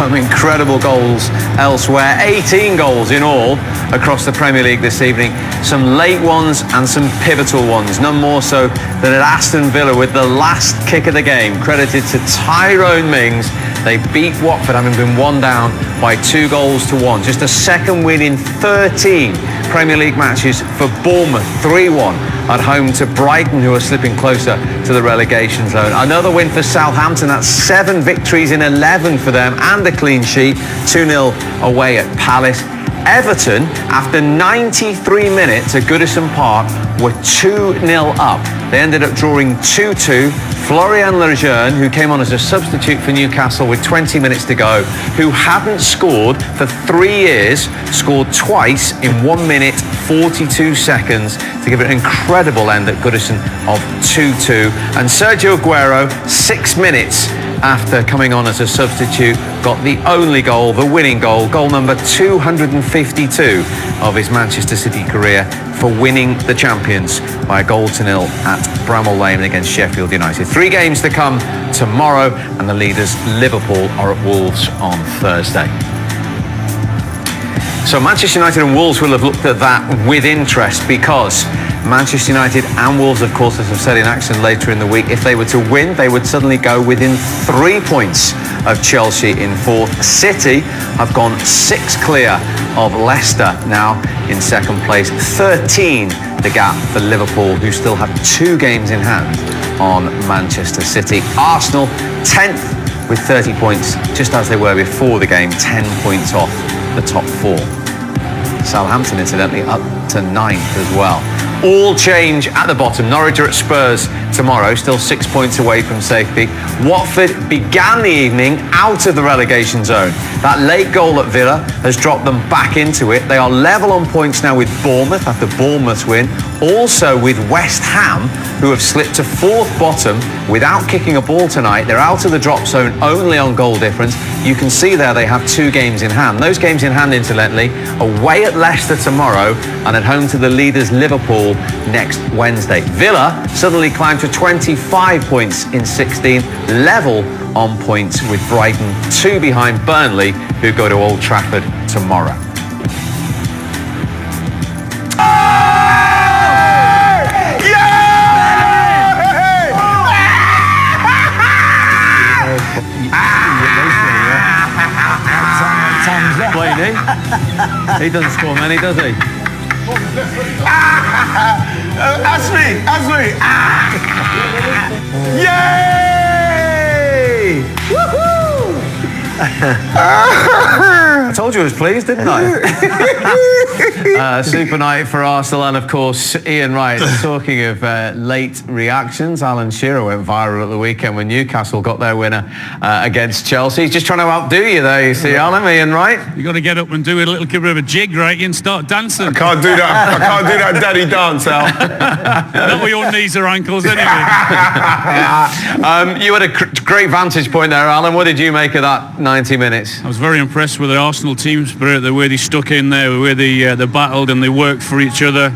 some incredible goals elsewhere. 18 goals in all across the Premier League this evening. Some late ones and some pivotal ones. None more so than at Aston Villa with the last kick of the game, credited to Tyrone Mings. They beat Watford, having been one down by 2-1. Just a second win in 13 Premier League matches for Bournemouth, 3-1 at home to Brighton, who are slipping closer to the relegation zone. Another win for Southampton. That's 7 victories in 11 for them and a clean sheet. 2-0 away at Palace. Everton, after 93 minutes at Goodison Park, were 2-0 up. They ended up drawing 2-2. Florian Lejeune, who came on as a substitute for Newcastle with 20 minutes to go, who hadn't scored for 3 years, scored twice in 1 minute 42 seconds to give it an incredible end at Goodison of 2-2. And Sergio Aguero, 6 minutes after coming on as a substitute, got the only goal, the winning goal, goal number 252 of his Manchester City career, for winning the champions by 1-0 at Bramall Lane against Sheffield United. 3 games to come tomorrow, and the leaders Liverpool are at Wolves on Thursday. So Manchester United and Wolves will have looked at that with interest, because Manchester United and Wolves, of course, as I've said, in action later in the week. If they were to win, they would suddenly go within 3 points of Chelsea in 4th. City have gone 6 clear of Leicester now in 2nd place. 13 the gap for Liverpool, who still have 2 games in hand on Manchester City. Arsenal 10th with 30 points, just as they were before the game, 10 points off the top 4. Southampton, incidentally, up to 9th as well. All change at the bottom. Norwich are at Spurs tomorrow, still 6 points away from safety. Watford began the evening out of the relegation zone. That late goal at Villa has dropped them back into it. They are level on points now with Bournemouth after Bournemouth's win. Also with West Ham, who have slipped to 4th bottom without kicking a ball tonight. They're out of the drop zone only on goal difference. You can see there they have 2 games in hand. Those games in hand, incidentally, away at Leicester tomorrow and at home to the leaders Liverpool next Wednesday. Villa suddenly climbed to 25 points in 16th, level on points with Brighton, 2 behind Burnley, who go to Old Trafford tomorrow. He doesn't score many, does he? Ashley! Yay! Woohoo! I told you I was pleased, didn't I? Super night for Arsenal and, of course, Ian Wright. Talking of late reactions, Alan Shearer went viral at the weekend when Newcastle got their winner against Chelsea. He's just trying to outdo you there, you see, Alan. Ian Wright. You've got to get up and do a little bit of a jig, right, and start dancing. I can't do that daddy dance, Al. Not with your knees or ankles, anyway. You had a great vantage point there, Alan. What did you make of that 90 minutes? I was very impressed with the Arsenal team spirit, the way they stuck in there, the way they battled and they worked for each other.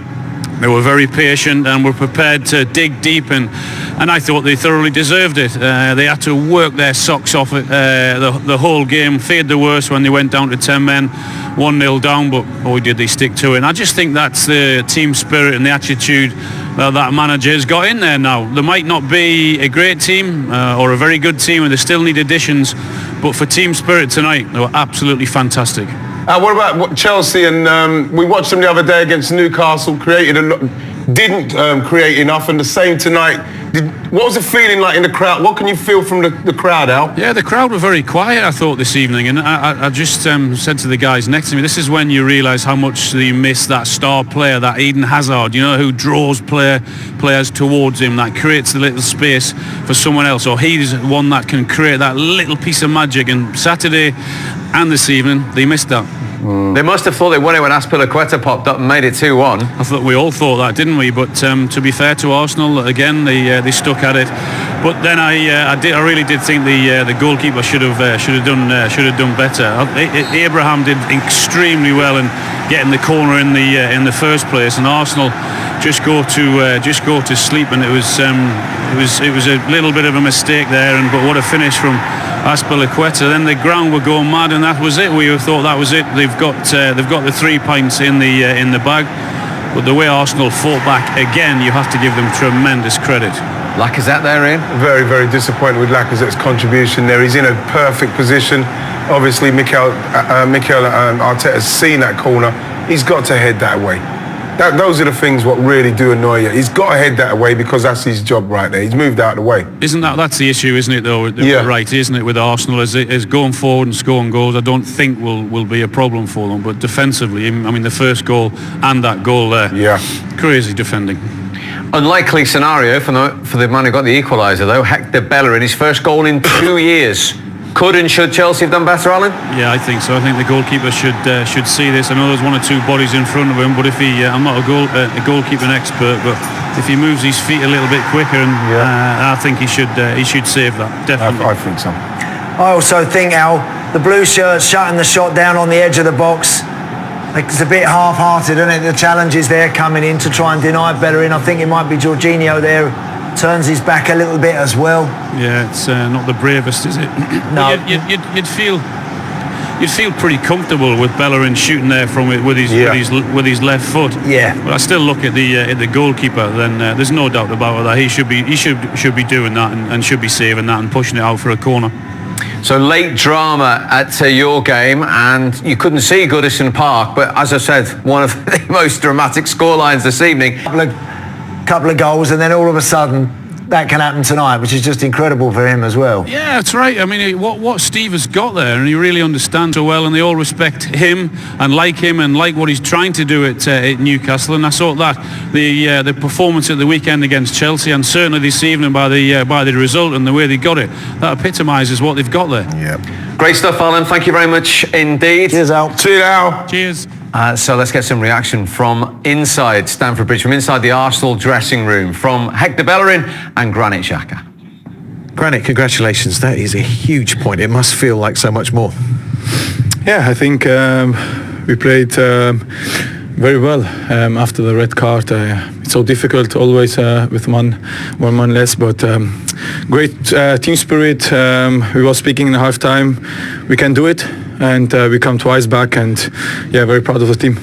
They were very patient and were prepared to dig deep, and I thought they thoroughly deserved it. They had to work their socks off the whole game, feared the worst when they went down to 10 men, 1-0 down, but boy did they stick to it. And I just think that's the team spirit and the attitude that manager has got in there now. There might not be a great team or a very good team, and they still need additions, but for team spirit tonight, they were absolutely fantastic. What about Chelsea? And we watched them the other day against Newcastle, didn't create enough, and the same tonight. What was the feeling like in the crowd? What can you feel from the crowd, Al? Yeah, the crowd were very quiet, I thought, this evening, and I just said to the guys next to me, this is when you realise how much you miss that star player, that Eden Hazard, you know, who draws players towards him, that creates the little space for someone else, or he's one that can create that little piece of magic, and Saturday and this evening, they missed that. They must have thought they won it when Azpilicueta popped up and made it 2-1. I thought we all thought that, didn't we? But to be fair to Arsenal, again they stuck at it. But then I really did think the goalkeeper should have done better. Abraham did extremely well in getting the corner in the first place, and Arsenal just go to sleep. And it was a little bit of a mistake there. But what a finish from Azpilicueta, then the ground would go mad, and that was it. We thought that was it. They've got the 3 points in the bag. But the way Arsenal fought back again, you have to give them tremendous credit. Lacazette there, Ian. Very, very disappointed with Lacazette's contribution there. He's in a perfect position. Obviously, Mikel Arteta's seen that corner. He's got to head that away. Those are the things what really do annoy you. He's got to head that away because that's his job right there. He's moved out of the way. That's the issue, isn't it, though? Yeah. Right, isn't it, with Arsenal? Is going forward and scoring goals, I don't think will be a problem for them. But defensively, I mean, the first goal and that goal there, crazy defending. Unlikely scenario for the man who got the equaliser, though. Hector Bellerin, his first goal in 2 years. Could and should Chelsea have done better, Alan? Yeah, I think so. I think the goalkeeper should see this. I know there's 1 or 2 bodies in front of him, but if I'm not a goalkeeping expert, but if he moves his feet a little bit quicker, and I think he should save that. Definitely. I think so. I also think, Al, the blue shirts shutting the shot down on the edge of the box. It's a bit half-hearted, isn't it? The challenge is there coming in to try and deny Bellerin. I think it might be Jorginho there. Turns his back a little bit as well. Yeah, it's not the bravest, is it? No. You'd feel pretty comfortable with Bellerin shooting there from with his left foot. Yeah. But I still look at the goalkeeper. Then there's no doubt about that. He should be doing that and should be saving that and pushing it out for a corner. So late drama at your game, and you couldn't see Goodison Park, but as I said, one of the most dramatic scorelines this evening. Couple of goals, and then all of a sudden that can happen tonight, which is just incredible for him as well. Yeah, that's right. I mean, what Steve has got there, and he really understands so well, and they all respect him and like what he's trying to do at Newcastle. And I thought that the performance at the weekend against Chelsea, and certainly this evening by the result and the way they got it, that epitomises what they've got there. Yeah. Great stuff, Alan. Thank you very much indeed. Cheers, Al. See you now. Cheers. So let's get some reaction from inside Stamford Bridge, from inside the Arsenal dressing room, from Hector Bellerin and Granit Xhaka. Granit, congratulations. That is a huge point. It must feel like so much more. Yeah, I think we played very well after the red card. It's so difficult always with one man less, but great team spirit. We were speaking in half-time. We can do it, and we come twice back, and yeah, very proud of the team.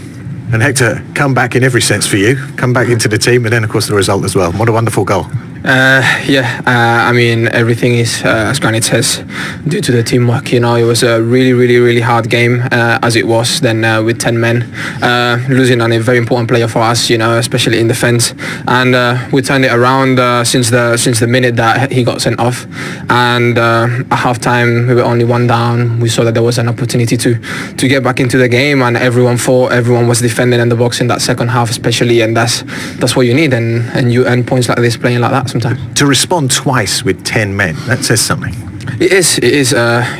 And Hector, come back in every sense for you. Come back into the team, and then of course the result as well. What a wonderful goal. I mean, everything is, as Granit says, due to the teamwork. You know, it was a really, really, really hard game as it was. Then with 10 men, losing on a very important player for us. You know, especially in defence. And we turned it around since the minute that he got sent off. And at half time, we were only 1 down. We saw that there was an opportunity to get back into the game, and everyone fought. Everyone was defending in the box in that second half, especially. And that's what you need. And you earn points like this playing like that. Sometimes. To respond twice with 10 men, that says something. It is.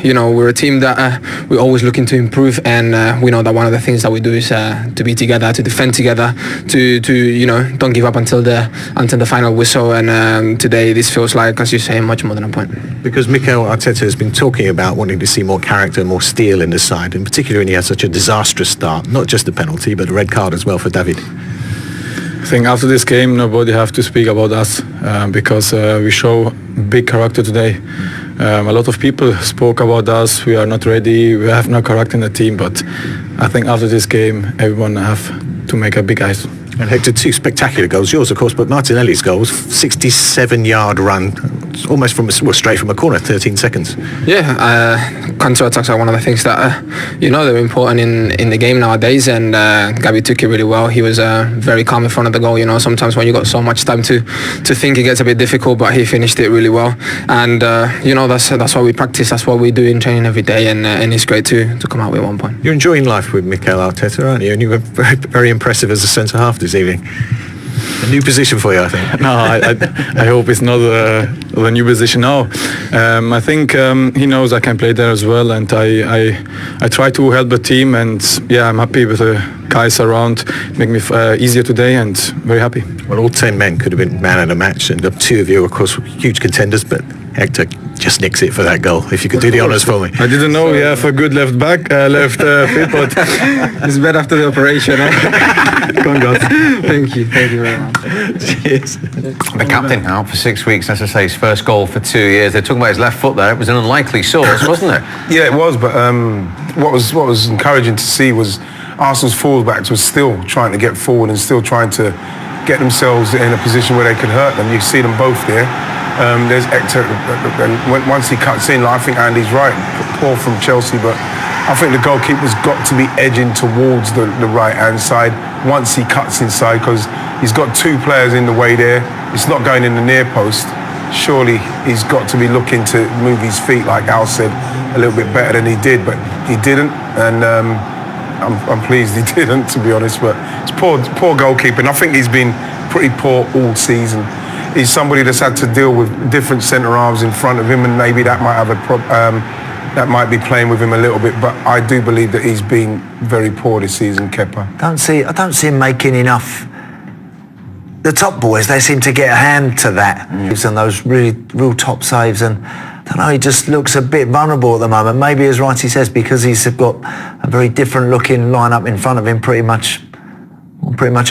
You know, we're a team that we're always looking to improve, and we know that one of the things that we do is to be together, to defend together, to you know, don't give up until the final whistle. And today, this feels like, as you say, much more than a point. Because Mikel Arteta has been talking about wanting to see more character, more steel in the side, and particularly when he had such a disastrous start, not just the penalty, but the red card as well for David. I think after this game, nobody have to speak about us because we show big character today. A lot of people spoke about us. We are not ready. We have no character in the team. But I think after this game, everyone have to make a big eyes. And Hector, 2 spectacular goals. Yours, of course, but Martinelli's goals, 67-yard run, almost straight from a corner, 13 seconds. Yeah, counter-attacks are one of the things that, they're important in the game nowadays, and Gabi took it really well. He was very calm in front of the goal. You know, sometimes when you got so much time to think, it gets a bit difficult, but he finished it really well. And, that's what we practice, that's what we do in training every day, and it's great to come out with 1 point. You're enjoying life with Mikel Arteta, aren't you? And you were very, very impressive as a centre-half this evening. A new position for you, I think. No, I hope it's not a new position now. I think he knows I can play there as well, and I try to help the team, and yeah, I'm happy with the guys around. Make me easier today, and very happy. Well, all 10 men could have been man of the match, and the 2 of you, of course, were huge contenders, but Hector just nicks it for that goal. If you could do the honours for me. I didn't know we have a good left back, left foot, but it's better after the operation. Congrats. Thank you very much. Cheers. The captain out for 6 weeks, as I say, his first goal for 2 years. They're talking about his left foot there. It was an unlikely source, wasn't it? Yeah, it was. But what was encouraging to see was Arsenal's fullbacks were still trying to get forward and still trying to get themselves in a position where they could hurt them. You see them both there. There's Hector, and once he cuts in, I think Andy's right. Poor from Chelsea, but I think the goalkeeper's got to be edging towards the right-hand side once he cuts inside, because he's got two players in the way there. It's not going in the near post. Surely he's got to be looking to move his feet, like Al said, a little bit better than he did, but he didn't, and I'm pleased he didn't, to be honest. But it's poor goalkeeper, and I think he's been pretty poor all season. He's somebody that's had to deal with different centre halves in front of him, and maybe that might have that might be playing with him a little bit. But I do believe that he's been very poor this season, Kepa. I don't see him making enough. The top boys, they seem to get a hand to that, and those real top saves. And I don't know, he just looks a bit vulnerable at the moment. Maybe, as Righty says, because he's got a very different looking lineup in front of him pretty much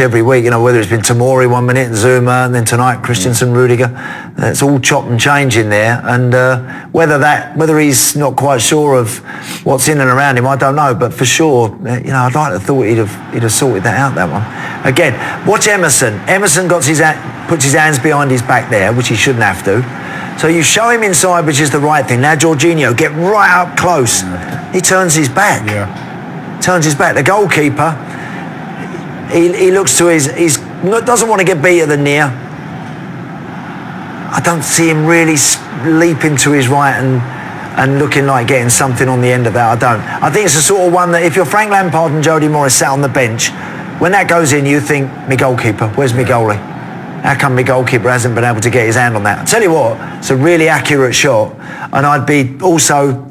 every week, you know, whether it's been Tomori 1 minute and Zuma, and then tonight Christensen, Rudiger. It's all chop and change in there, and whether he's not quite sure of what's in and around him, I don't know. But for sure, you know, I'd like to thought he'd have sorted that out, that one. Again, watch Emerson. Emerson puts his hands behind his back there, which he shouldn't have to. So you show him inside, which is the right thing. Now Jorginho, get right up close. He turns his back. Yeah. Turns his back. The goalkeeper, he looks to doesn't want to get beat at the near. I don't see him really leaping to his right and looking like getting something on the end of that. I don't. I think it's the sort of one that if you're Frank Lampard and Jody Morris sat on the bench, when that goes in, you think, my goalkeeper, where's my goalie? How come my goalkeeper hasn't been able to get his hand on that? I'll tell you what, it's a really accurate shot, and I'd be also,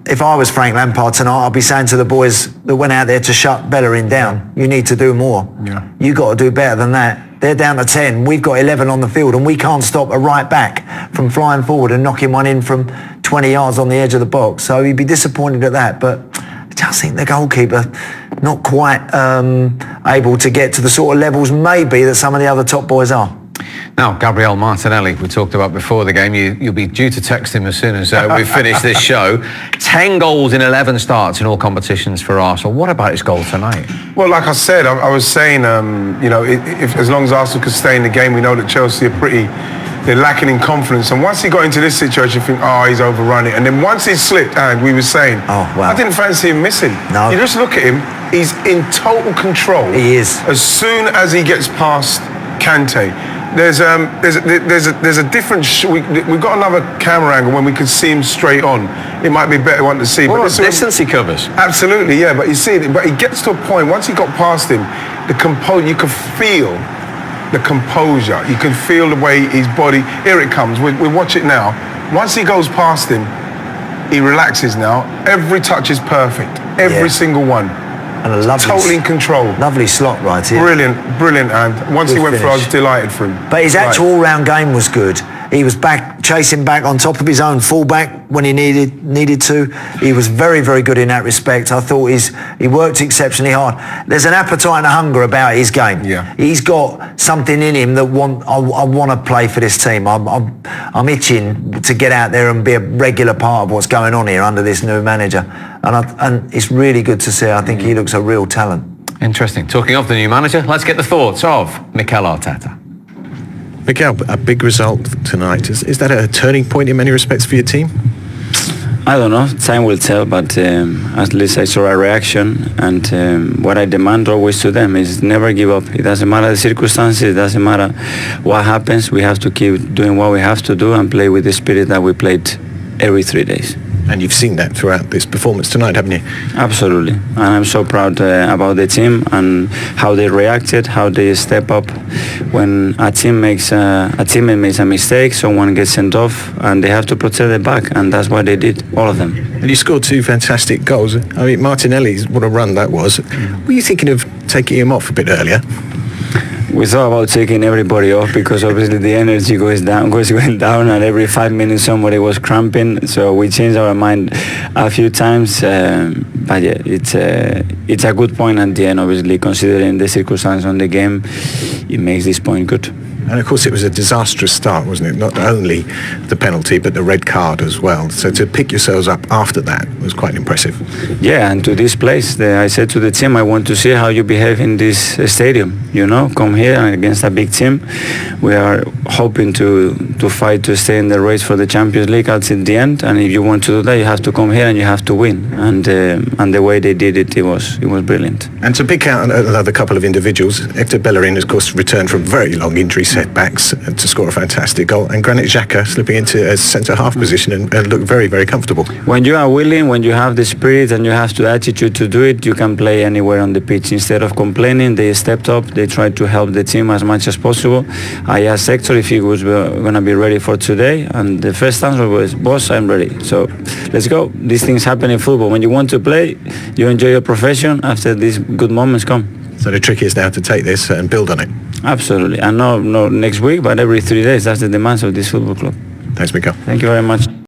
if I was Frank Lampard tonight, I'd be saying to the boys that went out there to shut Bellerin down, you need to do more. Yeah. You got to do better than that. They're down to 10. We've got 11 on the field, and we can't stop a right back from flying forward and knocking one in from 20 yards on the edge of the box. So he'd be disappointed at that. But I just think the goalkeeper not quite able to get to the sort of levels maybe that some of the other top boys are. Now, Gabriel Martinelli, we talked about before the game. You'll be due to text him as soon as we finish this show. 10 goals in 11 starts in all competitions for Arsenal. What about his goal tonight? Well, like I said, I was saying, you know, if as long as Arsenal could stay in the game, we know that Chelsea are they're lacking in confidence. And once he got into this situation, you think, he's overrun it. And then once he slipped, and we were saying, I didn't fancy him missing. No. You just look at him, he's in total control. He is. As soon as he gets past Kante, there's a different. We've got another camera angle when we can see him straight on. It might be a better one to see. What distance he covers? Absolutely, yeah. But you see, but he gets to a point. Once he got past him, you could feel the composure. You can feel the way his body. Here it comes. We watch it now. Once he goes past him, he relaxes now. Every touch is perfect. Every single one. And a lovely, totally in control. Lovely slot right here. Brilliant. And once he went through, I was delighted for him. But his actual all-round game was good. He was chasing back on top of his own fullback when he needed to. He was very, very good in that respect. I thought he worked exceptionally hard. There's an appetite and a hunger about his game. Yeah. He's got something in him that I want to play for this team. I'm itching to get out there and be a regular part of what's going on here under this new manager. And it's really good to see. I think he looks a real talent. Interesting. Talking of the new manager, let's get the thoughts of Mikel Arteta. Mikel, a big result tonight. Is that a turning point in many respects for your team? I don't know. Time will tell, but at least I saw a reaction, and what I demand always to them is never give up. It doesn't matter the circumstances, it doesn't matter what happens. We have to keep doing what we have to do and play with the spirit that we played every 3 days. And you've seen that throughout this performance tonight, haven't you? Absolutely. And I'm so proud about the team and how they reacted, how they step up when a teammate makes a mistake, someone gets sent off, and they have to protect their back, and that's what they did, all of them. And you scored 2 fantastic goals. I mean, Martinelli's, what a run that was. Were you thinking of taking him off a bit earlier? We thought about taking everybody off because obviously the energy goes going down, and every 5 minutes somebody was cramping. So we changed our mind a few times. But yeah, it's a good point at the end. Obviously, considering the circumstance on the game, it makes this point good. And of course it was a disastrous start, wasn't it? Not only the penalty but the red card as well. So to pick yourselves up after that was quite impressive. Yeah, and to this place, I said to the team, I want to see how you behave in this stadium. You know, come here against a big team. We are hoping to fight to stay in the race for the Champions League until the end. And if you want to do that, you have to come here and you have to win. And the way they did it, it was brilliant. And to pick out another couple of individuals, Hector Bellerin, of course, returned from very long injury setbacks to score a fantastic goal, and Granit Xhaka slipping into a centre-half position and looked very, very comfortable. When you are willing, when you have the spirit and you have the attitude to do it, you can play anywhere on the pitch. Instead of complaining, they stepped up, they tried to help the team as much as possible. I asked Hector if he was going to be ready for today, and the first answer was, boss, I'm ready. So let's go. These things happen in football. When you want to play, you enjoy your profession after these good moments come. So the trick is now to take this and build on it. Absolutely. And not next week, but every 3 days. That's the demands of this football club. Thanks, Miguel. Thank you very much.